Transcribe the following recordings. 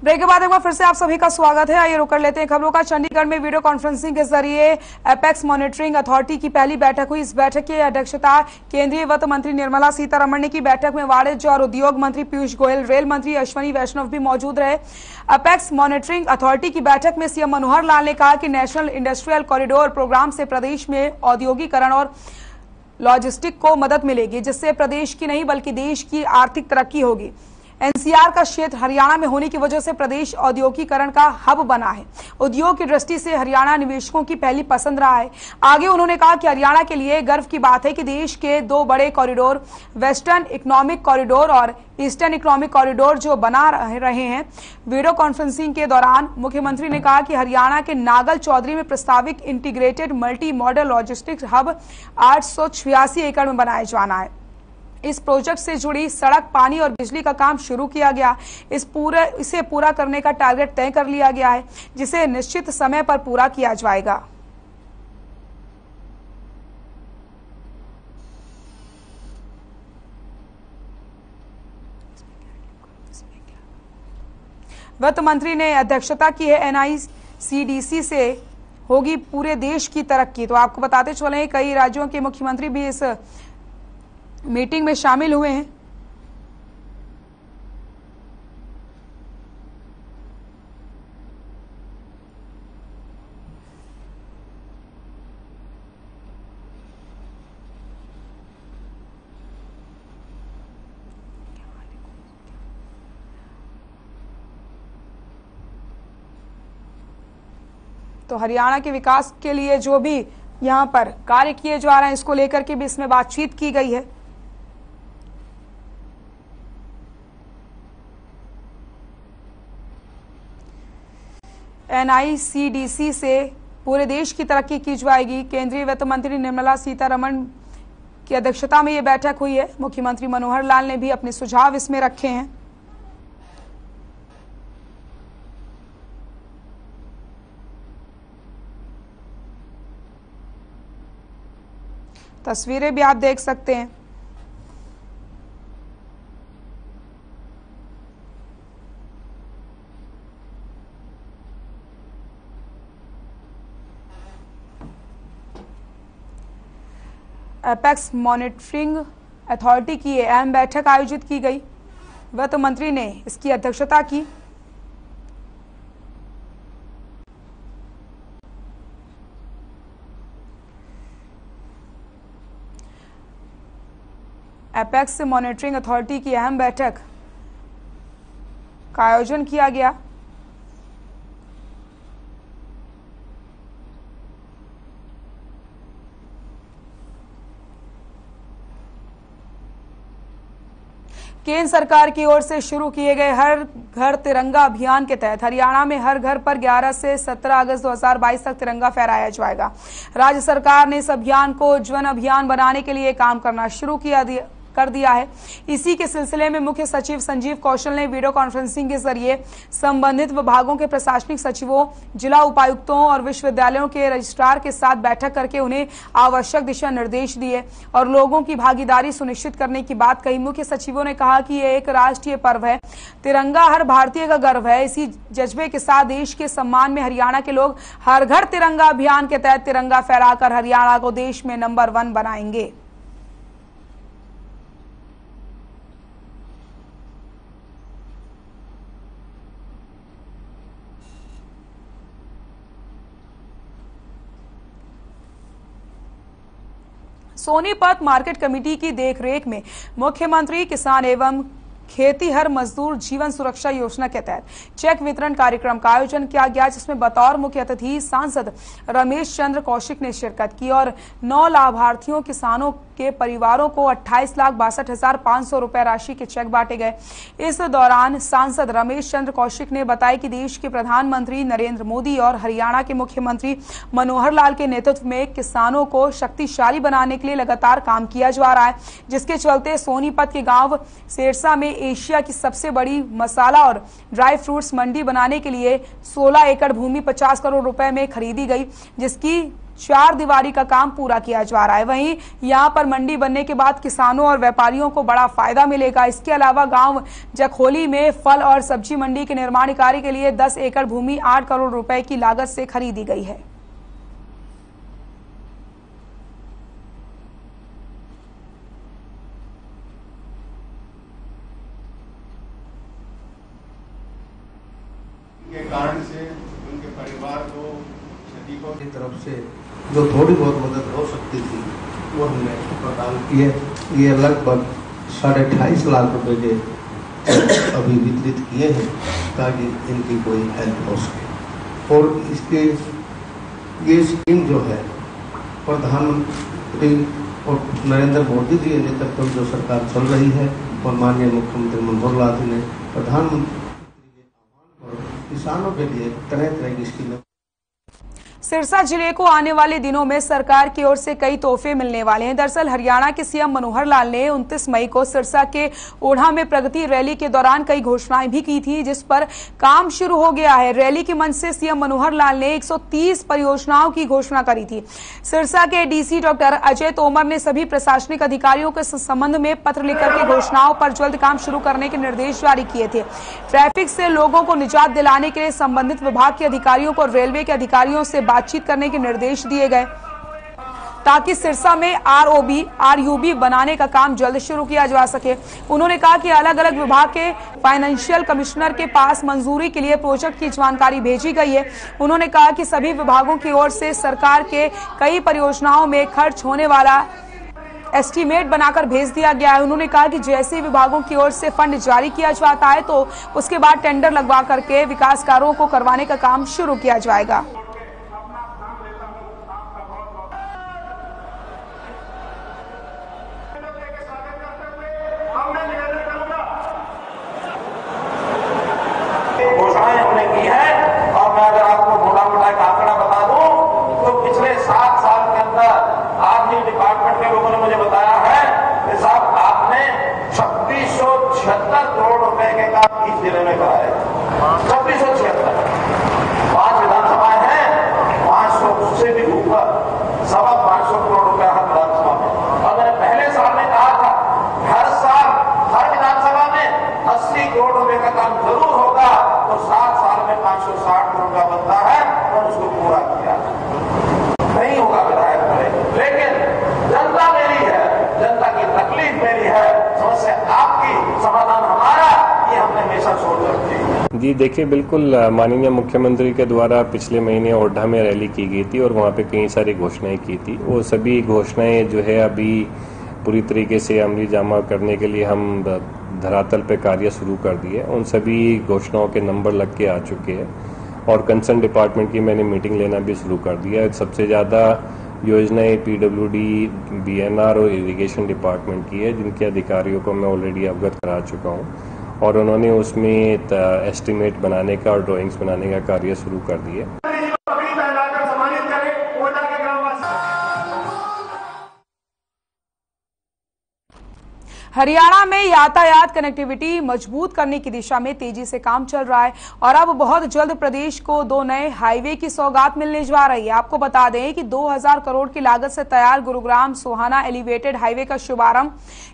Break के बाद एक बार फिर से आप सभी का स्वागत है। आइए रुक कर लेते हैं खबरों का। चंडीगढ़ में वीडियो कॉन्फ्रेंसिंग के जरिए एपेक्स मॉनिटरिंग अथॉरिटी की पहली बैठक हुई। इस बैठक की अध्यक्षता केंद्रीय वित्त मंत्री निर्मला सीतारमण ने की। बैठक में वाणिज्य और उद्योग मंत्री पीयूष गोयल, रेल मंत्री अश्विनी वैष्णव भी मौजूद रहे। एपेक्स मॉनिटरिंग अथॉरिटी की बैठक में सीएम मनोहर लाल ने कहा कि नेशनल इंडस्ट्रियल कॉरिडोर प्रोग्राम से प्रदेश में औद्योगिकरण और लॉजिस्टिक को मदद मिलेगी, जिससे प्रदेश की नहीं बल्कि देश की आर्थिक तरक्की होगी। एनसीआर का क्षेत्र हरियाणा में होने की वजह से प्रदेश औद्योगिकरण का हब बना है। उद्योग की दृष्टि से हरियाणा निवेशकों की पहली पसंद रहा है। आगे उन्होंने कहा कि हरियाणा के लिए गर्व की बात है कि देश के दो बड़े कॉरिडोर, वेस्टर्न इकोनॉमिक कॉरिडोर और ईस्टर्न इकोनॉमिक कॉरिडोर जो बना रहे हैं। वीडियो कॉन्फ्रेंसिंग के दौरान मुख्यमंत्री ने कहा कि हरियाणा के नागल चौधरी में प्रस्तावित integrated multi modal logistics hub 886 एकड़ में बनाया जाना है। इस प्रोजेक्ट से जुड़ी सड़क, पानी और बिजली का काम शुरू किया गया। इसे पूरा करने का टारगेट तय कर लिया गया है, जिसे निश्चित समय पर पूरा किया जाएगा। वित्त मंत्री ने अध्यक्षता की है। एनआईसीडीसी से होगी पूरे देश की तरक्की। तो आपको बताते चले, कई राज्यों के मुख्यमंत्री भी इस मीटिंग में शामिल हुए हैं। तो हरियाणा के विकास के लिए जो भी यहां पर कार्य किए जा रहे हैं, इसको लेकर के भी इसमें बातचीत की गई है। एनआईसीडीसी से पूरे देश की तरक्की की जाएगी। केंद्रीय वित्त मंत्री निर्मला सीतारमण की अध्यक्षता में यह बैठक हुई है। मुख्यमंत्री मनोहर लाल ने भी अपने सुझाव इसमें रखे हैं। तस्वीरें भी आप देख सकते हैं। एपेक्स मॉनिटरिंग अथॉरिटी की अहम बैठक आयोजित की गई। वित्त मंत्री ने इसकी अध्यक्षता की। एपेक्स मॉनिटरिंग अथॉरिटी की अहम बैठक का आयोजन किया गया। केंद्र सरकार की ओर से शुरू किए गए हर घर तिरंगा अभियान के तहत हरियाणा में हर घर पर 11 से 17 अगस्त 2022 तक तिरंगा फहराया जाएगा। राज्य सरकार ने इस अभियान को जन अभियान बनाने के लिए काम करना शुरू कर दिया है। इसी के सिलसिले में मुख्य सचिव संजीव कौशल ने वीडियो कॉन्फ्रेंसिंग के जरिए संबंधित विभागों के प्रशासनिक सचिवों, जिला उपायुक्तों और विश्वविद्यालयों के रजिस्ट्रार के साथ बैठक करके उन्हें आवश्यक दिशा निर्देश दिए और लोगों की भागीदारी सुनिश्चित करने की बात कही। मुख्य सचिवों ने कहा कि यह एक राष्ट्रीय पर्व है, तिरंगा हर भारतीय का गर्व है। इसी जज्बे के साथ देश के सम्मान में हरियाणा के लोग हर घर तिरंगा अभियान के तहत तिरंगा फहराकर हरियाणा को देश में नंबर 1 बनाएंगे। सोनीपत मार्केट कमेटी की देखरेख में मुख्यमंत्री किसान एवं खेतीहर मजदूर जीवन सुरक्षा योजना के तहत चेक वितरण कार्यक्रम का आयोजन किया गया, जिसमें बतौर मुख्य अतिथि सांसद रमेश चंद्र कौशिक ने शिरकत की और 9 लाभार्थियों किसानों के परिवारों को 28,62,500 रुपए राशि के चेक बांटे गए। इस दौरान सांसद रमेश चंद्र कौशिक ने बताया कि देश के प्रधानमंत्री नरेंद्र मोदी और हरियाणा के मुख्यमंत्री मनोहर लाल के नेतृत्व में किसानों को शक्तिशाली बनाने के लिए लगातार काम किया जा रहा है, जिसके चलते सोनीपत के गांव सेरसा में एशिया की सबसे बड़ी मसाला और ड्राई फ्रूट्स मंडी बनाने के लिए 16 एकड़ भूमि 50 करोड़ रुपए में खरीदी गई, जिसकी 4 दीवारी का काम पूरा किया जा रहा है। वहीं यहां पर मंडी बनने के बाद किसानों और व्यापारियों को बड़ा फायदा मिलेगा। इसके अलावा गांव जखोली में फल और सब्जी मंडी के निर्माण कार्य के लिए 10 एकड़ भूमि 8 करोड़ रुपए की लागत से खरीदी गई है। के कारण से उनके परिवार को क्षति की तरफ से जो थोड़ी बहुत मदद हो सकती थी वो हमने प्रदान की है। ये लगभग 28.5 लाख रुपए के अभी वितरित किए हैं ताकि इनकी कोई हेल्प हो सके। और इसके ये स्कीम जो है प्रधानमंत्री और नरेंद्र मोदी जी के नेतृत्व में जो सरकार चल रही है और माननीय मुख्यमंत्री मनोहर लाल जी ने प्रधानमंत्री किसानों के लिए तरह तरह की स्कीमें। सिरसा जिले को आने वाले दिनों में सरकार की ओर से कई तोहफे मिलने वाले हैं। दरअसल हरियाणा के सीएम मनोहर लाल ने 29 मई को सिरसा के ओढ़ा में प्रगति रैली के दौरान कई घोषणाएं भी की थी, जिस पर काम शुरू हो गया है। रैली के मंच से सीएम मनोहर लाल ने 130 परियोजनाओं की घोषणा करी थी। सिरसा के डीसी डॉक्टर अजय तोमर ने सभी प्रशासनिक अधिकारियों के संबंध में पत्र लिखकर के घोषणाओं पर जल्द काम शुरू करने के निर्देश जारी किए थे। ट्रैफिक से लोगों को निजात दिलाने के लिए संबंधित विभाग के अधिकारियों को रेलवे के अधिकारियों से बातचीत करने के निर्देश दिए गए ताकि सिरसा में आरयूबी बनाने का काम जल्द शुरू किया जा सके। उन्होंने कहा कि अलग अलग विभाग के फाइनेंशियल कमिश्नर के पास मंजूरी के लिए प्रोजेक्ट की जानकारी भेजी गई है। उन्होंने कहा कि सभी विभागों की ओर से सरकार के कई परियोजनाओं में खर्च होने वाला एस्टीमेट बनाकर भेज दिया गया है। उन्होंने कहा कि जैसे विभागों की ओर से फंड जारी किया जाता है तो उसके बाद टेंडर लगवा करके विकास कार्यों को करवाने का काम शुरू किया जाएगा। घोषणाएं हमने की है और मैं अगर आपको मोटा एक आंकड़ा बता दूं तो पिछले 7 साल के अंदर आर्थिक डिपार्टमेंट के लोगों ने मुझे बताया है कि साहब आपने 3676 करोड़ रुपए के काम इस जिले में कराए। 3676 5 विधानसभाएं हैं, 500 से भी ऊपर 550 करोड़ रुपया हर विधानसभा में। और मैंने पहले साल में कहा था हर साल हर विधानसभा में 80 करोड़ रुपए का काम जरूर होगा, तो 7 साल में 560 करोड़ का बनता है और उसको पूरा किया। नहीं होगा विधायक करे, लेकिन जनता मेरी है, जनता की तकलीफ मेरी है, समस्या आपकी, समाधान हमारा, ये हमने हमेशा सोच रखी है। जी देखिए, बिल्कुल माननीय मुख्यमंत्री के द्वारा पिछले महीने ओढ़ा में रैली की गई थी और वहाँ पे कई सारी घोषणाएं की थी। वो सभी घोषणाएं जो है अभी पूरी तरीके से अमली जामा करने के लिए हम धरातल पे कार्य शुरू कर दिए। उन सभी घोषणाओं के नंबर लग के आ चुके हैं और कंसर्न डिपार्टमेंट की मैंने मीटिंग लेना भी शुरू कर दिया। सबसे ज़्यादा योजनाएं पीडब्ल्यूडी, बीएनआर और इरिगेशन डिपार्टमेंट की है, जिनके अधिकारियों को मैं ऑलरेडी अवगत करा चुका हूं और उन्होंने उसमें एस्टीमेट बनाने का और ड्राइंग्स बनाने का कार्य शुरू कर दिए। हरियाणा में यातायात कनेक्टिविटी मजबूत करने की दिशा में तेजी से काम चल रहा है और अब बहुत जल्द प्रदेश को 2 नए हाईवे की सौगात मिलने जा रही है। आपको बता दें कि 2000 करोड़ की लागत से तैयार गुरुग्राम सोहाना एलिवेटेड हाईवे का शुभारंभ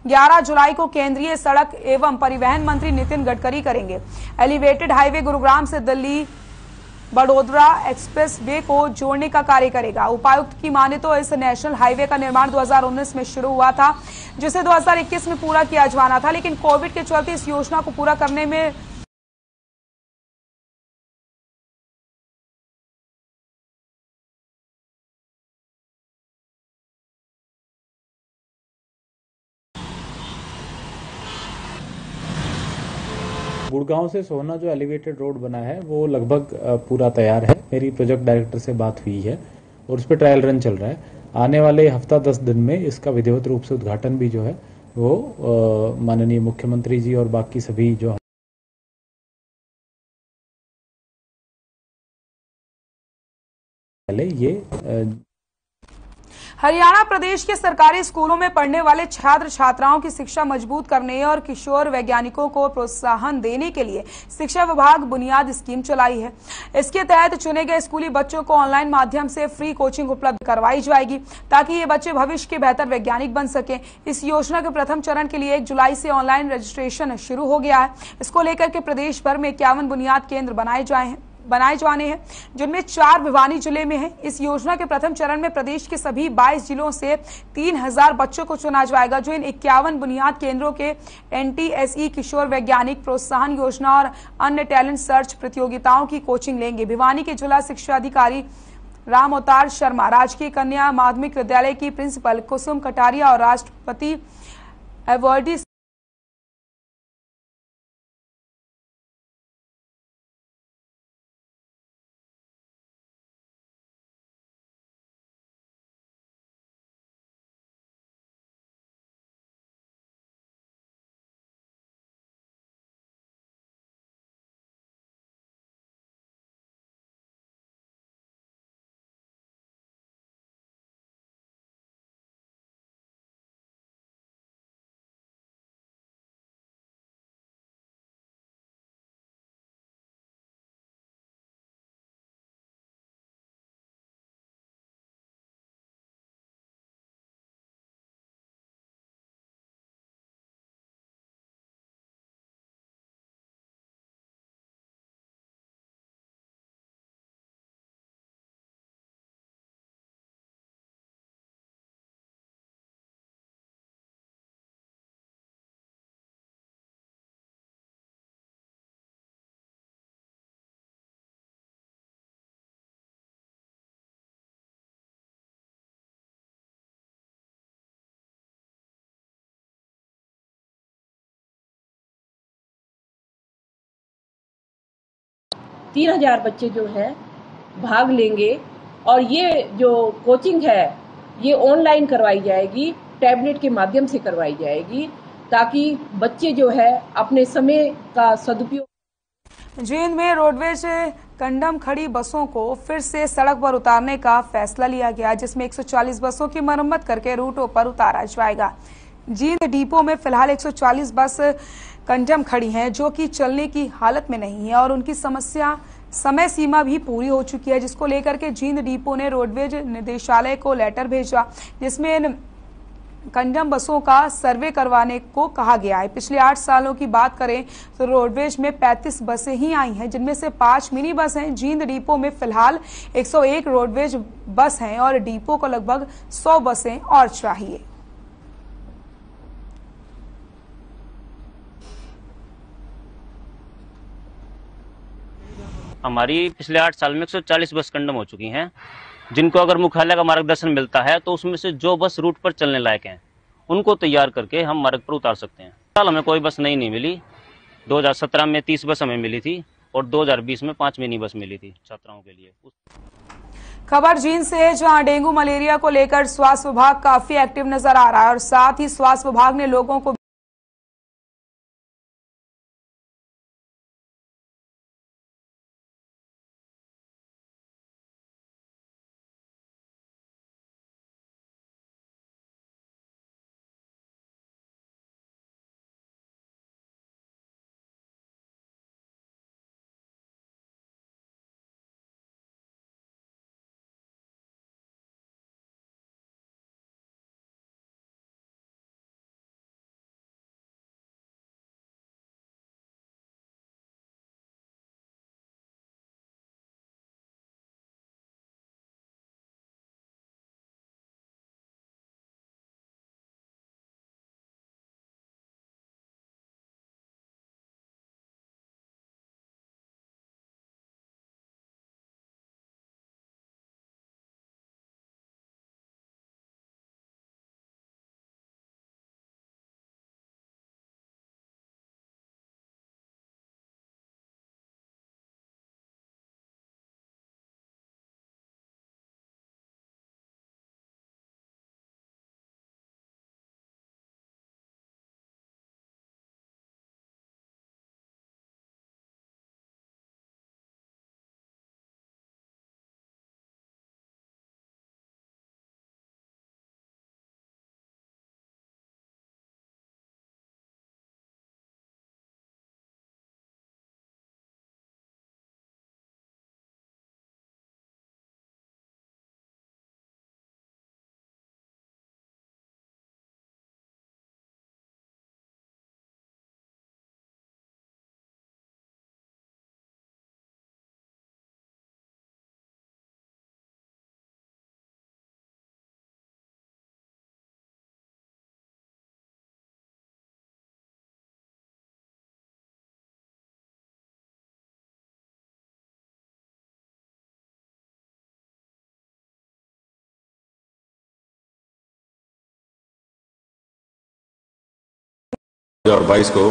11 जुलाई को केंद्रीय सड़क एवं परिवहन मंत्री नितिन गडकरी करेंगे। एलिवेटेड हाईवे गुरुग्राम से दिल्ली बड़ोदरा एक्सप्रेस वे को जोड़ने का कार्य करेगा। उपायुक्त की माने तो इस नेशनल हाईवे का निर्माण 2019 में शुरू हुआ था, जिसे 2021 में पूरा किया जाना था, लेकिन कोविड के चलते इस योजना को पूरा करने में गुड़गांव से सोहना जो एलिवेटेड रोड बना है वो लगभग पूरा तैयार है। मेरी प्रोजेक्ट डायरेक्टर से बात हुई है और उस पर ट्रायल रन चल रहा है। आने वाले हफ्ता 10 दिन में इसका विधिवत रूप से उद्घाटन भी जो है वो माननीय मुख्यमंत्री जी और बाकी सभी जो पहले ये हरियाणा प्रदेश के सरकारी स्कूलों में पढ़ने वाले छात्र छात्राओं की शिक्षा मजबूत करने और किशोर वैज्ञानिकों को प्रोत्साहन देने के लिए शिक्षा विभाग बुनियाद स्कीम चलाई है। इसके तहत चुने गए स्कूली बच्चों को ऑनलाइन माध्यम से फ्री कोचिंग उपलब्ध करवाई जाएगी ताकि ये बच्चे भविष्य के बेहतर वैज्ञानिक बन सकें। इस योजना के प्रथम चरण के लिए 1 जुलाई से ऑनलाइन रजिस्ट्रेशन शुरू हो गया है। इसको लेकर के प्रदेश भर में 51 बुनियाद केंद्र बनाए जाने हैं, जिनमें 4 भिवानी जिले में है। इस योजना के प्रथम चरण में प्रदेश के सभी 22 जिलों से 3000 बच्चों को चुना जाएगा, जो इन 51 बुनियाद केंद्रों के NTSE किशोर वैज्ञानिक प्रोत्साहन योजना और अन्य टैलेंट सर्च प्रतियोगिताओं की कोचिंग लेंगे। भिवानी के जिला शिक्षा अधिकारी राम अवतार शर्मा, राजकीय कन्या माध्यमिक विद्यालय की प्रिंसिपल कुसुम कटारिया और राष्ट्रपति अवार्डी तीन 3000 बच्चे जो है भाग लेंगे और ये जो कोचिंग है ये ऑनलाइन करवाई जाएगी, टैबलेट के माध्यम से करवाई जाएगी ताकि बच्चे जो है अपने समय का सदुपयोग। जींद में रोडवेज कंडम खड़ी बसों को फिर से सड़क पर उतारने का फैसला लिया गया, जिसमें 140 बसों की मरम्मत करके रूटों पर उतारा जाएगा। जींद डिपो में फिलहाल 140 बस कंडम खड़ी हैं, जो कि चलने की हालत में नहीं है और उनकी समय सीमा भी पूरी हो चुकी है, जिसको लेकर के जींद डिपो ने रोडवेज निदेशालय को लेटर भेजा, जिसमें इन कंडम बसों का सर्वे करवाने को कहा गया है। पिछले 8 सालों की बात करें तो रोडवेज में 35 बसें ही आई हैं, जिनमें से 5 मिनी बस हैं। जींद डिपो में फिलहाल 101 रोडवेज बस हैं और डिपो को लगभग 100 बसें और चाहिए। हमारी पिछले 8 साल में 140 बस कंडम हो चुकी हैं, जिनको अगर मुख्यालय का मार्गदर्शन मिलता है तो उसमें से जो बस रूट पर चलने लायक हैं उनको तैयार करके हम मार्ग पर उतार सकते हैं। साल हमें कोई बस नहीं मिली। 2017 में 30 बस हमें मिली थी और 2020 में 5 मिनी बस मिली थी छात्राओं के लिए। खबर जींद से है, जहां डेंगू मलेरिया को लेकर स्वास्थ्य विभाग काफी एक्टिव नजर आ रहा है और साथ ही स्वास्थ्य विभाग ने लोगों को 2022 को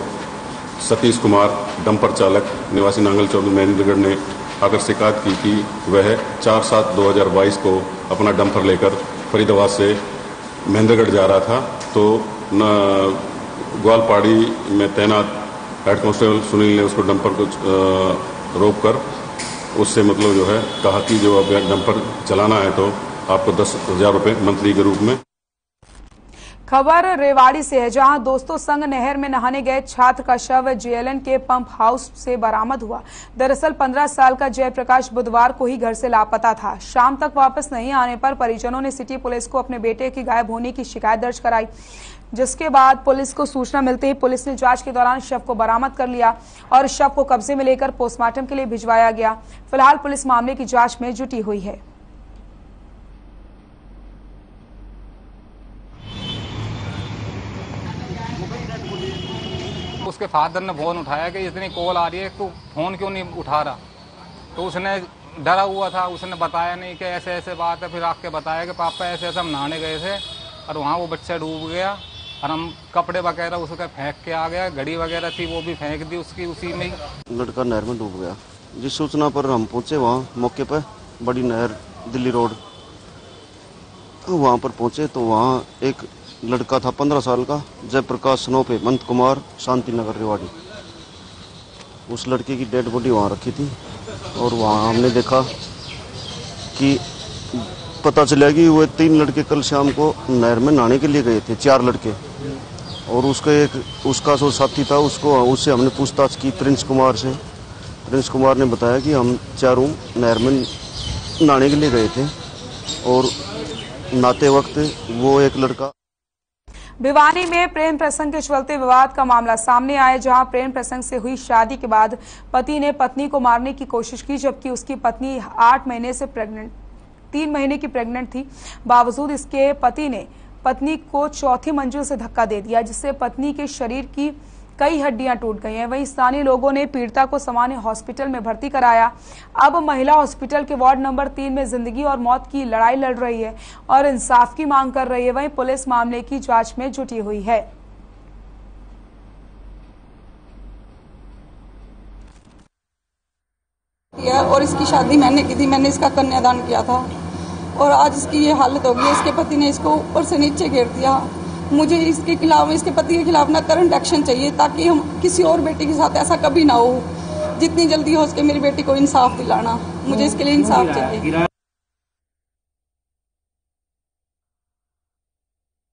सतीश कुमार डंपर चालक निवासी नांगल चौधरी महेंद्रगढ़ ने आकर शिकायत की कि वह 4/7/2022 को अपना डंपर लेकर फरीदाबाद से महेंद्रगढ़ जा रहा था। तो ग्वालपाड़ी में तैनात हेड कांस्टेबल सुनील ने उसको डंपर को रोककर उससे मतलब जो है कहा कि जो अब डंपर चलाना है तो आपको 10,000 रुपये मंथली के रूप में। खबर रेवाड़ी से है, जहां दोस्तों संग नहर में नहाने गए छात्र का शव जेएलएन के पंप हाउस से बरामद हुआ। दरअसल 15 साल का जयप्रकाश बुधवार को ही घर से लापता था। शाम तक वापस नहीं आने पर परिजनों ने सिटी पुलिस को अपने बेटे की गायब होने की शिकायत दर्ज कराई, जिसके बाद पुलिस को सूचना मिलते ही पुलिस ने जांच के दौरान शव को बरामद कर लिया और शव को कब्जे में लेकर पोस्टमार्टम के लिए भिजवाया गया। फिलहाल पुलिस मामले की जांच में जुटी हुई है। उसके फादर ने फोन उठाया कि इतनी कॉल आ रही है, तू फोन क्यों नहीं उठा रहा। तो उसने डरा हुआ था, उसने बताया नहीं कि ऐसे ऐसे बात है। फिर आके बताया कि पापा ऐसे ऐसे हम नहाने गए थे और वहाँ वो बच्चा डूब गया और हम कपड़े वगैरह उसके फेंक के आ गया, घड़ी वगैरह थी वो भी फेंक दी उसकी उसी में ही। लड़का नहर में डूब गया। जिस सूचना पर हम पहुंचे वहाँ मौके पर बड़ी नहर दिल्ली रोड, वहाँ पर पहुंचे तो वहाँ एक लड़का था 15 साल का, जयप्रकाश सनोप हेमंत कुमार, शांति नगर रेवाड़ी। उस लड़के की डेड बॉडी वहाँ रखी थी और वहाँ हमने देखा कि पता चला कि वो 3 लड़के कल शाम को नहर में नहाने के लिए गए थे, 4 लड़के। और उसका जो साथी था उससे हमने पूछताछ की प्रिंस कुमार से। प्रिंस कुमार ने बताया कि हम चारों नहर में नहाने के लिए गए थे और नहाते वक्त वो एक लड़का। भिवानी में प्रेम प्रसंग के चलते विवाद का मामला सामने आया, जहां प्रेम प्रसंग से हुई शादी के बाद पति ने पत्नी को मारने की कोशिश की, जबकि उसकी पत्नी 3 महीने की प्रेग्नेंट थी। बावजूद इसके पति ने पत्नी को चौथी मंजिल से धक्का दे दिया, जिससे पत्नी के शरीर की कई हड्डियां टूट गई हैं। वहीं स्थानीय लोगों ने पीड़िता को सामान्य हॉस्पिटल में भर्ती कराया। अब महिला हॉस्पिटल के वार्ड नंबर 3 में जिंदगी और मौत की लड़ाई लड़ रही है और इंसाफ की मांग कर रही है। वहीं पुलिस मामले की जांच में जुटी हुई है। और इसकी शादी मैंने की थी, मैंने इसका कन्यादान किया था और आज इसकी ये हालत हो गई। इसके पति ने इसको ऊपर से नीचे घेर दिया। मुझे इसके खिलाफ, इसके पति के खिलाफ ना करंट एक्शन चाहिए, ताकि हम किसी और बेटी के साथ ऐसा कभी ना हो। जितनी जल्दी हो सके मेरी बेटी को इंसाफ दिलाना, मुझे इसके लिए इंसाफ चाहिए।